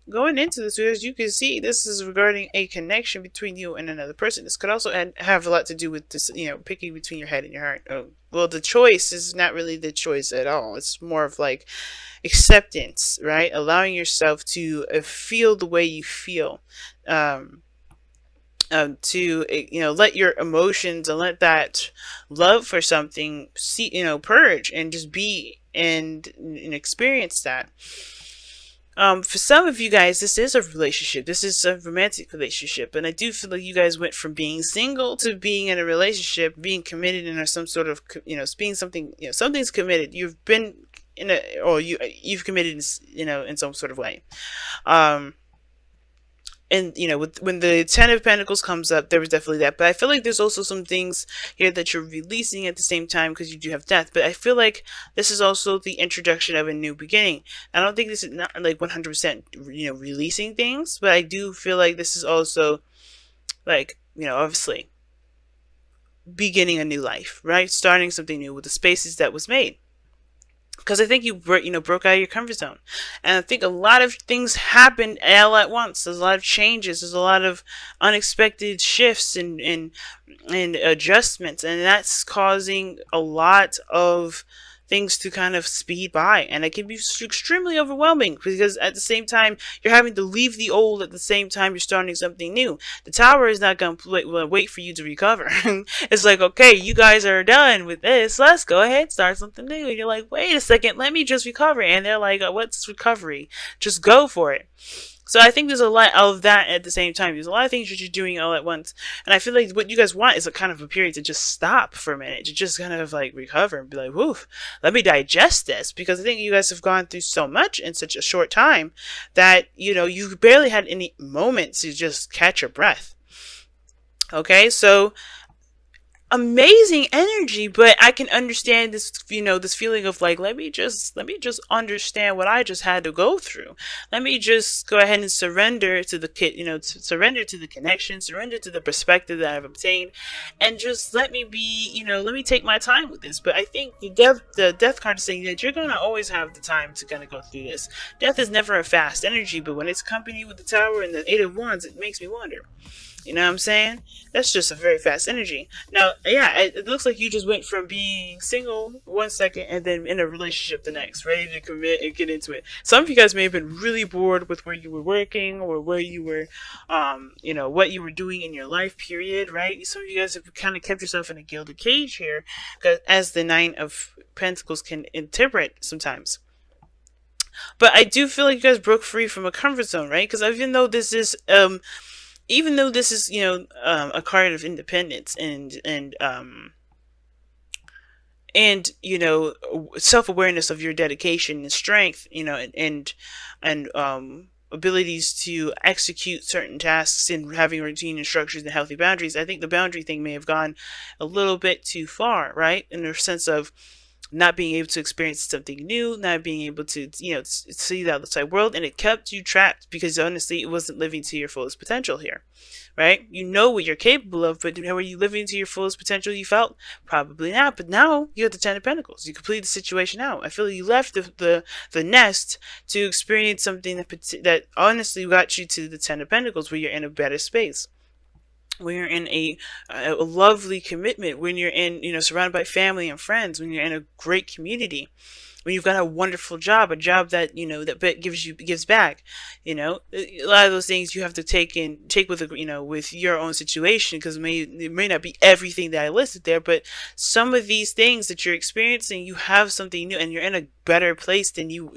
going into this, as you can see, this is regarding a connection between you and another person. This could also have a lot to do with this, picking between your head and your heart. Oh, well, the choice is not really the choice at all. It's more of like acceptance, right? Allowing yourself to feel the way you feel. Um, to let your emotions and let that love for something see purge and just be and experience that. For some of you guys, this is a relationship. This is a romantic relationship, and I do feel like you guys went from being single to being in a relationship, being committed in some sort of being something. Something's committed. You've been in a, or you've committed in some sort of way. Um, and when the Ten of Pentacles comes up, there was definitely that, but I feel like there's also some things here that you're releasing at the same time, because you do have death. But I feel like this is also the introduction of a new beginning. I don't think this is not like 100% releasing things, but I do feel like this is also like obviously beginning a new life, right? Starting something new with the spaces that was made, because I think you broke out of your comfort zone, and I think a lot of things happened all at once. There's a lot of changes. There's a lot of unexpected shifts and adjustments, and that's causing a lot of things to kind of speed by, and it can be extremely overwhelming, because at the same time you're having to leave the old, at the same time you're starting something new. The tower is not going to wait for you to recover. It's like, okay, you guys are done with this, let's go ahead, start something new. And you're like, wait a second, let me just recover. And they're like, what's recovery? Just go for it. So I think there's a lot of that at the same time. There's a lot of things that you're doing all at once. And I feel like what you guys want is a kind of a period to just stop for a minute, to just kind of like recover and be like, woof, let me digest this. Because I think you guys have gone through so much in such a short time that, you barely had any moments to just catch your breath. Okay, so amazing energy, but I can understand this, this feeling of like, let me just understand what I just had to go through. Let me just go ahead and surrender to the surrender to the connection, surrender to the perspective that I've obtained, and just let me be, let me take my time with this. But I think the death card is saying that you're gonna always have the time to kind of go through this. Death is never a fast energy, but when it's accompanied with the Tower and the Eight of Wands, it makes me wonder. You know what I'm saying? That's just a very fast energy. Now, yeah, it looks like you just went from being single 1 second and then in a relationship the next, ready to commit and get into it. Some of you guys may have been really bored with where you were working or where you were, what you were doing in your life period, right? Some of you guys have kind of kept yourself in a gilded cage here, as the Nine of Pentacles can interpret sometimes. But I do feel like you guys broke free from a comfort zone, right? Because even though this is a card of independence and self-awareness of your dedication and strength, and abilities to execute certain tasks and having routine and structures and healthy boundaries, I think the boundary thing may have gone a little bit too far, right? In the sense of not being able to experience something new, not being able to, see the outside world, and it kept you trapped because honestly, it wasn't living to your fullest potential here, right? You know what you're capable of, but were you living to your fullest potential? You felt probably not. But now you have the Ten of Pentacles. You complete the situation out. I feel like you left the nest to experience something that honestly got you to the Ten of Pentacles, where you're in a better space, when you're in a lovely commitment, when you're in, surrounded by family and friends, when you're in a great community, when you've got a wonderful job, a job that, that gives back, a lot of those things you have to take with, with your own situation, because it may not be everything that I listed there, but some of these things that you're experiencing, you have something new and you're in a better place than you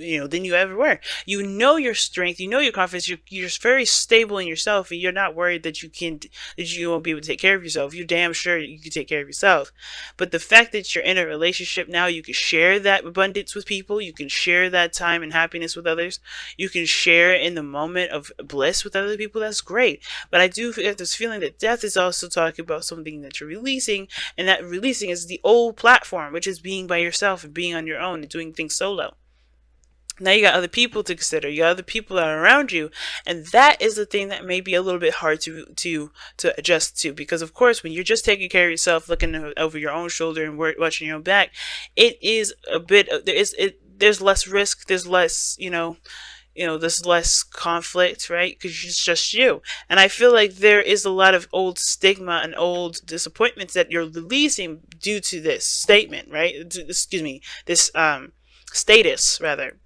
ever were. You know your strength, you know your confidence, you're very stable in yourself, and you're not worried that you won't be able to take care of yourself. You're damn sure you can take care of yourself. But the fact that you're in a relationship now, you can share that abundance with people, you can share that time and happiness with others, you can share in the moment of bliss with other people. That's great. But I do get this feeling that death is also talking about something that you're releasing, and that releasing is the old platform, which is being by yourself and being on your own and doing things solo. Now you got other people to consider. You got other people that are around you, and that is the thing that may be a little bit hard to adjust to, because of course when you're just taking care of yourself, looking over your own shoulder and watching your own back, it is a bit there's less risk, there's less there's less conflict, right? Because it's just you. And I feel like there is a lot of old stigma and old disappointments that you're releasing due to this statement, right? Excuse me, this status rather.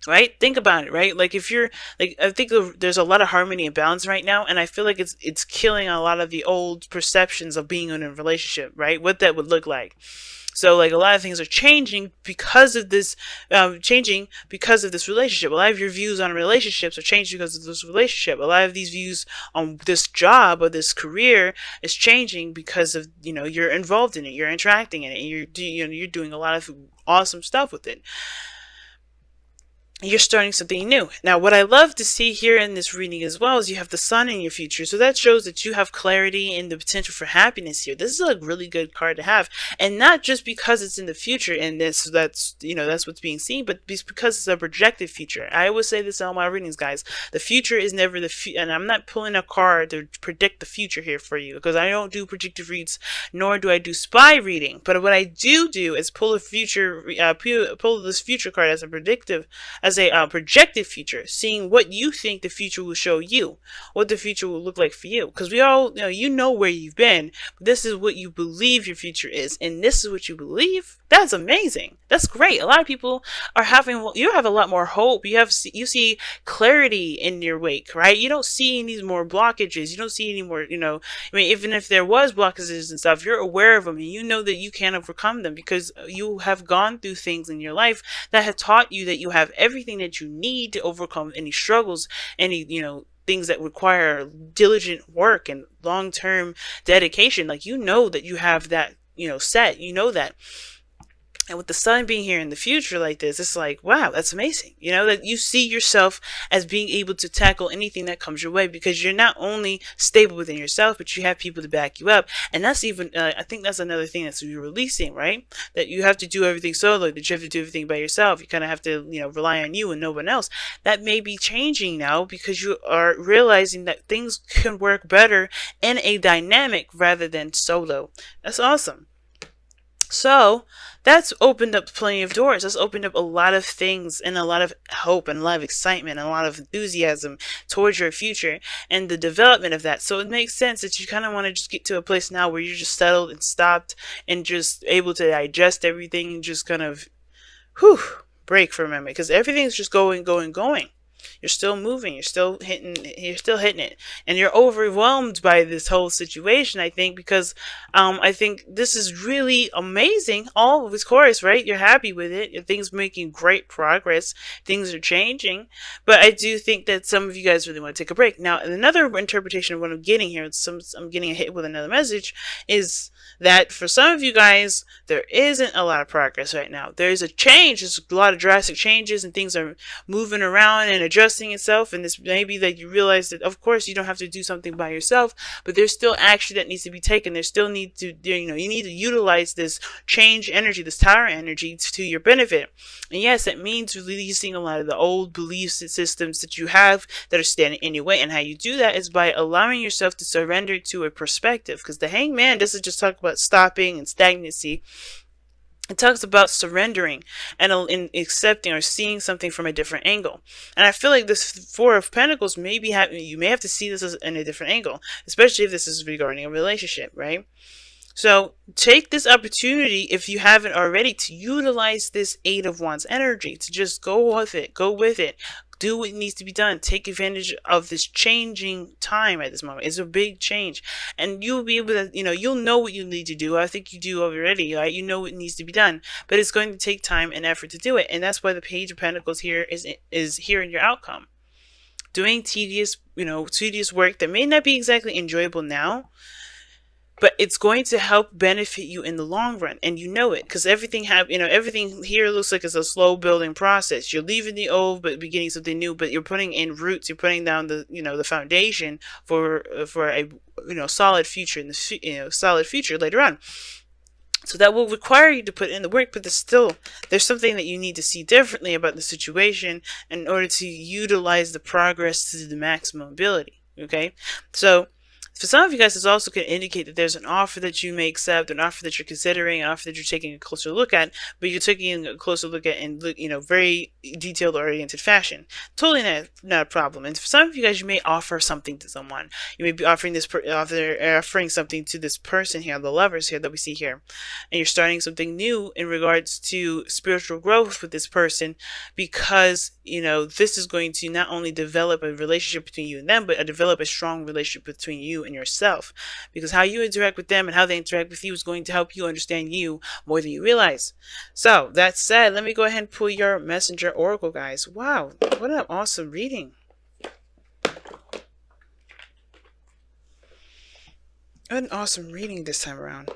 Right? Think about it, right? Like if you're like, I think there's a lot of harmony and balance right now, and I feel like it's killing a lot of the old perceptions of being in a relationship, right? What that would look like. So like a lot of things are changing because of this, relationship. A lot of your views on relationships are changing because of this relationship. A lot of these views on this job or this career is changing because of you're involved in it, you're interacting in it, and you're doing a lot of awesome stuff with it. You're starting something new. Now, what I love to see here in this reading as well is you have the sun in your future. So that shows that you have clarity and the potential for happiness here. This is a really good card to have. And not just because it's in the future and that's what's being seen, but because it's a projected future. I always say this in all my readings, guys. The future is never the future. And I'm not pulling a card to predict the future here for you, because I don't do predictive reads, nor do I do spy reading. But what I do is pull this future card as a projected future, seeing what you think the future will show you, what the future will look like for you. Because we all, where you've been, but this is what you believe your future is, and this is what you believe. That's amazing. That's great. A lot of people are you have a lot more hope. You see clarity in your wake, right? You don't see any more blockages. You don't see any more, even if there was blockages and stuff, you're aware of them and you know that you can overcome them because you have gone through things in your life that have taught you that you have everything that you need to overcome any struggles, any, things that require diligent work and long-term dedication. Like, that you have that, set, that. And with the sun being here in the future like this, it's like, wow, that's amazing. That you see yourself as being able to tackle anything that comes your way, because you're not only stable within yourself, but you have people to back you up. And that's even, I think that's another thing that's you're releasing, right? That you have to do everything solo, that you have to do everything by yourself. You kind of have to, rely on you and no one else. That may be changing now because you are realizing that things can work better in a dynamic rather than solo. That's awesome. So that's opened up plenty of doors. That's opened up a lot of things and a lot of hope and a lot of excitement and a lot of enthusiasm towards your future and the development of that. So it makes sense that you kind of want to just get to a place now where you're just settled and stopped and just able to digest everything and just kind of break for a moment, because everything's just going. You're still moving. You're still hitting it, and you're overwhelmed by this whole situation. I think because I think this is really amazing. All of course, right? You're happy with it. Things making great progress. Things are changing, but I do think that some of you guys really want to take a break. Now, another interpretation of what I'm getting here, I'm getting hit with another message, is that for some of you guys, there isn't a lot of progress right now. There's a change. There's a lot of drastic changes, and things are moving around and adjusting itself. And this may be that you realize that, of course, you don't have to do something by yourself, but there's still action that needs to be taken. There's still need to, you need to utilize this change energy, this tower energy, to your benefit. And yes, that means releasing a lot of the old belief systems that you have that are standing in your way. And how you do that is by allowing yourself to surrender to a perspective. Because the Hangman doesn't just talk about stopping and stagnancy. It talks about surrendering and accepting or seeing something from a different angle. And I feel like this Four of Pentacles you may have to see this in a different angle, especially if this is regarding a relationship, right? So take this opportunity, if you haven't already, to utilize this Eight of Wands energy, to just go with it, do what needs to be done. Take advantage of this changing time at this moment. It's a big change, and you'll be able to, you'll know what you need to do. I think you do already, right? You know what needs to be done, but it's going to take time and effort to do it. And that's why the Page of Pentacles here is here in your outcome. Doing tedious work that may not be exactly enjoyable now, but it's going to help benefit you in the long run, and you know it, because everything here looks like it's a slow building process. You're leaving the old, but beginning something new. But you're putting in roots. You're putting down the foundation for a solid future in the solid future later on. So that will require you to put in the work, but there's something that you need to see differently about the situation in order to utilize the progress to the maximum ability. Okay, so For some of you guys, this also can indicate that there's an offer that you may accept, an offer that you're considering, an offer that you're taking a closer look at, but you're taking a closer look at in, very detailed oriented fashion. Totally not a problem. And for some of you guys, you may offer something to someone. You may be offering offering something to this person here, the lovers here that we see here, and you're starting something new in regards to spiritual growth with this person, because this is going to not only develop a relationship between you and them, but develop a strong relationship between you and yourself, because how you interact with them and how they interact with you is going to help you understand you more than you realize. So that said, let me go ahead and pull your messenger oracle, guys. Wow, what an awesome reading. What an awesome reading this time around.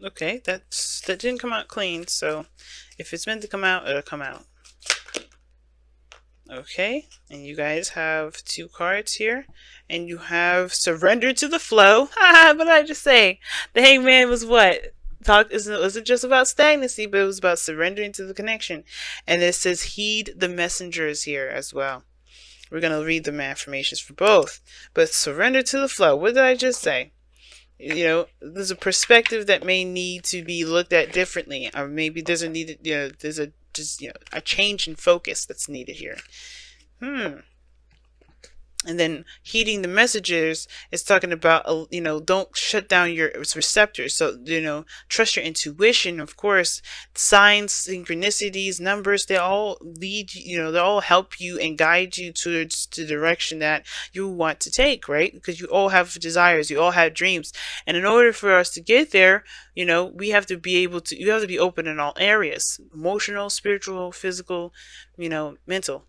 Okay, that didn't come out clean, so if it's meant to come out, it'll come out. Okay, and you guys have 2 cards here, and you have surrender to the flow. Haha, what did I just say? The Hangman was what? It wasn't just about stagnancy, but it was about surrendering to the connection. And it says heed the messengers here as well. We're going to read the affirmations for both. But surrender to the flow. What did I just say? There's a perspective that may need to be looked at differently, or maybe there's a change in focus that's needed here. And then heeding the messages is talking about, don't shut down your receptors. So, trust your intuition. Of course, signs, synchronicities, numbers, they all lead, they all help you and guide you towards the direction that you want to take, right? Because you all have desires, you all have dreams. And in order for us to get there, we have to be you have to be open in all areas: emotional, spiritual, physical, mental,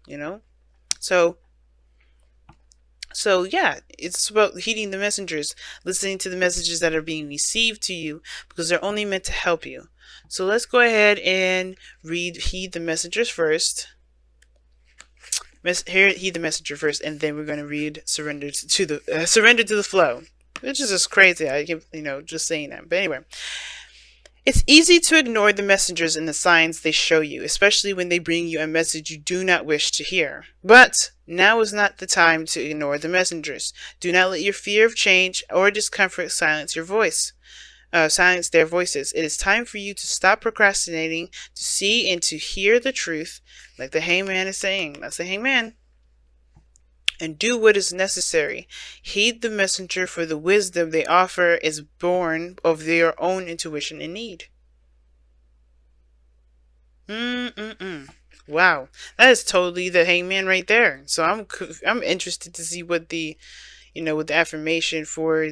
So yeah, it's about heeding the messengers, listening to the messages that are being received to you, because they're only meant to help you. So let's go ahead and heed the messengers first. Heed the messenger first, and then we're going to read surrender to the flow, which is just crazy. I keep just saying that, but anyway. It's easy to ignore the messengers and the signs they show you, especially when they bring you a message you do not wish to hear. But now is not the time to ignore the messengers. Do not let your fear of change or discomfort silence their voices. It is time for you to stop procrastinating, to see and to hear the truth, like the Hangman is saying. That's the Hangman. And do what is necessary. Heed the messenger, for the wisdom they offer is born of their own intuition and need. Wow, that is totally the Hangman right there. So I'm interested to see what the what the affirmation for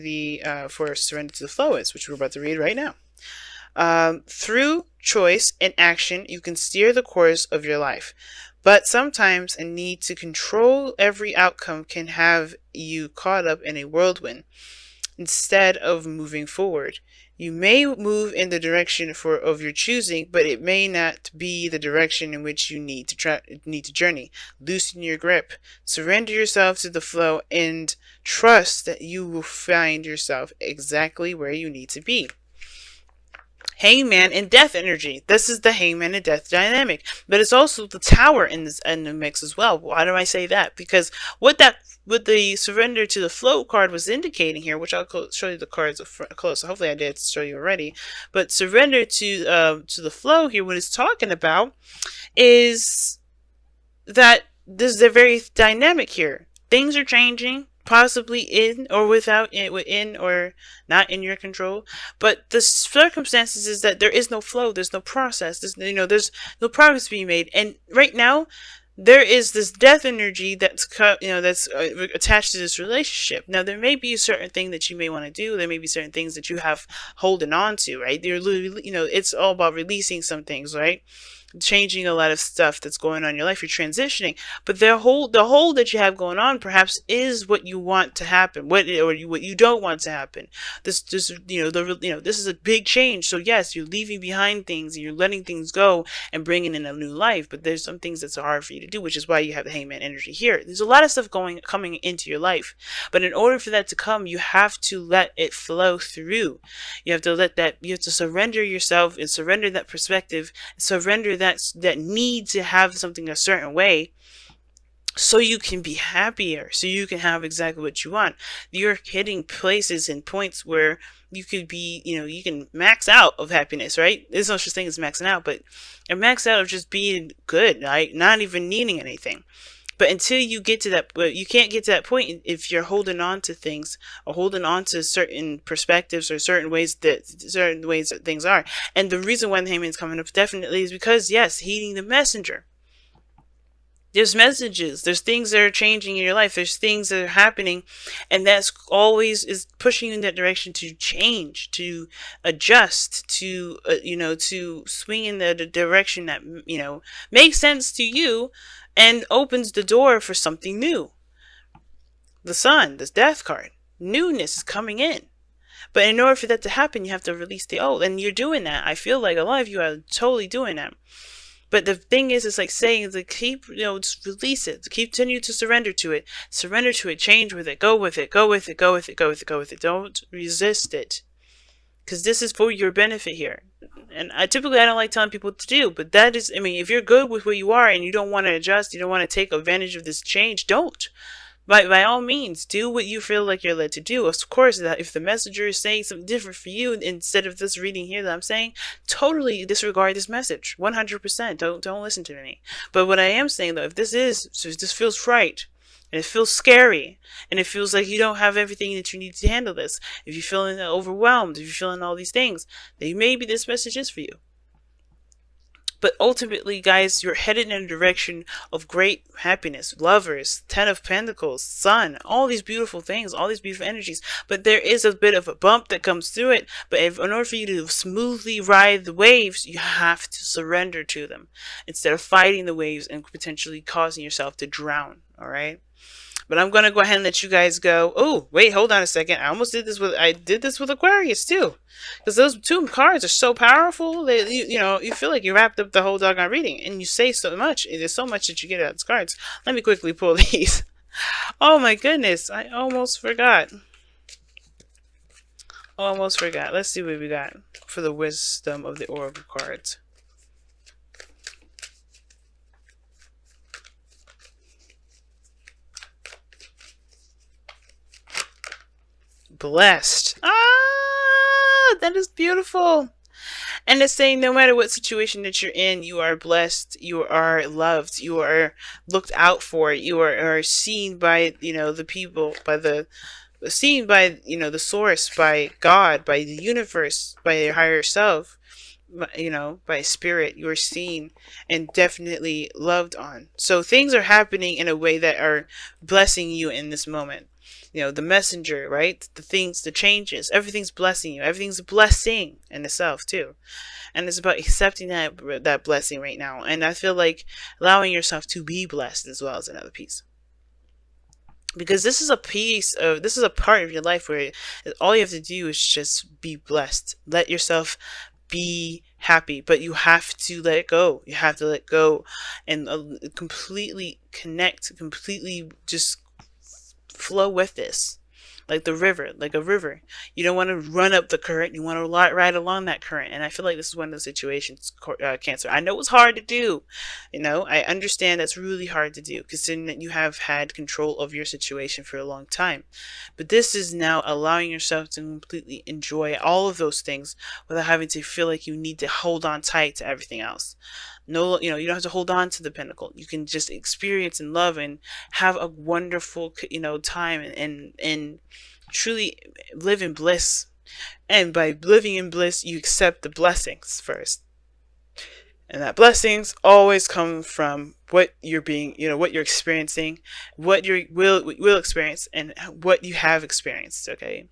for surrender to the flow is, which we're about to read right now. Through choice and action, you can steer the course of your life. But sometimes a need to control every outcome can have you caught up in a whirlwind instead of moving forward. You may move in the direction of your choosing, but it may not be the direction in which you need to journey. Loosen your grip, surrender yourself to the flow, and trust that you will find yourself exactly where you need to be. Hangman and death energy. This is the Hangman and death dynamic, but it's also the Tower in the mix as well. Why do I say that? Because what the surrender to the flow card was indicating here, which I'll show you the cards close. Hopefully I did show you already. But surrender to the flow here, what it's talking about is that this is very dynamic here. Things are changing, possibly in or within or not in your control, but the circumstances is that there is no flow, there's no process, there's no progress being made, and right now there is this death energy that's attached to this relationship. Now there may be a certain thing that you may want to do, there may be certain things that you have holding on to, right? You're literally, it's all about releasing some things, right? changing a lot of stuff that's going on in your life. You're transitioning, but the whole that you have going on perhaps is what you want to happen, what you don't want to happen. This this is a big change. So yes, you're leaving behind things and you're letting things go and bringing in a new life. But there's some things that's hard for you to do, which is why you have the Hangman energy here. There's a lot of stuff coming into your life, but in order for that to come, you have to let it flow through. You have to you have to surrender yourself and surrender that perspective, surrender that need to have something a certain way, so you can be happier, so you can have exactly what you want. You're hitting places and points where you could be, you can max out of happiness, right? There's no such thing as maxing out, but a max out of just being good, right? Not even needing anything. But until you get to that, you can't get to that point if you're holding on to things or holding on to certain perspectives or certain ways that things are. And the reason why the Hangman's coming up definitely is because, yes, heeding the messenger. There's messages, there's things that are changing in your life, there's things that are happening, and that's always is pushing you in that direction to change, to adjust, to to swing in the direction that makes sense to you and opens the door for something new. The sun, this death card, newness is coming in. But in order for that to happen, you have to release the old, and you're doing that. I feel like a lot of you are totally doing that. But the thing is, it's like saying, to keep, just release it, to continue to surrender to it, change with it, go with it, go with it, go with it, go with it, go with it. Don't resist it, because this is for your benefit here. And I don't like telling people what to do, but that is, I mean, if you're good with where you are and you don't want to adjust, you don't want to take advantage of this change, don't. By all means, do what you feel like you're led to do. Of course, that if the messenger is saying something different for you instead of this reading here that I'm saying, totally disregard this message. 100%. Don't listen to me. But what I am saying though, if this feels right, and it feels scary, and it feels like you don't have everything that you need to handle this, if you're feeling overwhelmed, if you're feeling all these things, then maybe this message is for you. But ultimately, guys, you're headed in a direction of great happiness. Lovers, Ten of Pentacles, Sun, all these beautiful things, all these beautiful energies. But there is a bit of a bump that comes through it. But in order for you to smoothly ride the waves, you have to surrender to them instead of fighting the waves and potentially causing yourself to drown. All right? But I'm going to go ahead and let you guys go. Oh, wait, hold on a second. I did this with Aquarius too. Because those two cards are so powerful that you feel like you wrapped up the whole doggone reading. And you say so much. There's so much that you get out of these cards. Let me quickly pull these. Oh my goodness. I almost forgot. Almost forgot. Let's see what we got for the wisdom of the Oracle cards. Blessed. Ah, that is beautiful. And it's saying no matter what situation that you're in, you are blessed, you are loved, you are looked out for, you are seen by, the people, seen by, the source, by God, by the universe, by your higher self, by spirit. You are seen and definitely loved on. So things are happening in a way that are blessing you in this moment. The messenger, right? The changes, everything's blessing you. Everything's a blessing in itself too. And it's about accepting that blessing right now. And I feel like allowing yourself to be blessed as well is another piece. Because this is a part of your life where all you have to do is just be blessed. Let yourself be happy, but you have to let it go. You have to let go and completely connect, completely just flow with this, like a river. You don't want to run up the current, you want to ride along that current. And I feel like this is one of those situations, Cancer. I know it's hard to do, I understand that's really hard to do, considering that you have had control of your situation for a long time. But this is now allowing yourself to completely enjoy all of those things without having to feel like you need to hold on tight to everything else. No, you don't have to hold on to the pinnacle. You can just experience and love and have a wonderful, time and truly live in bliss. And by living in bliss, you accept the blessings first. And that blessings always come from what you're what you're experiencing, what you will experience, and what you have experienced, okay?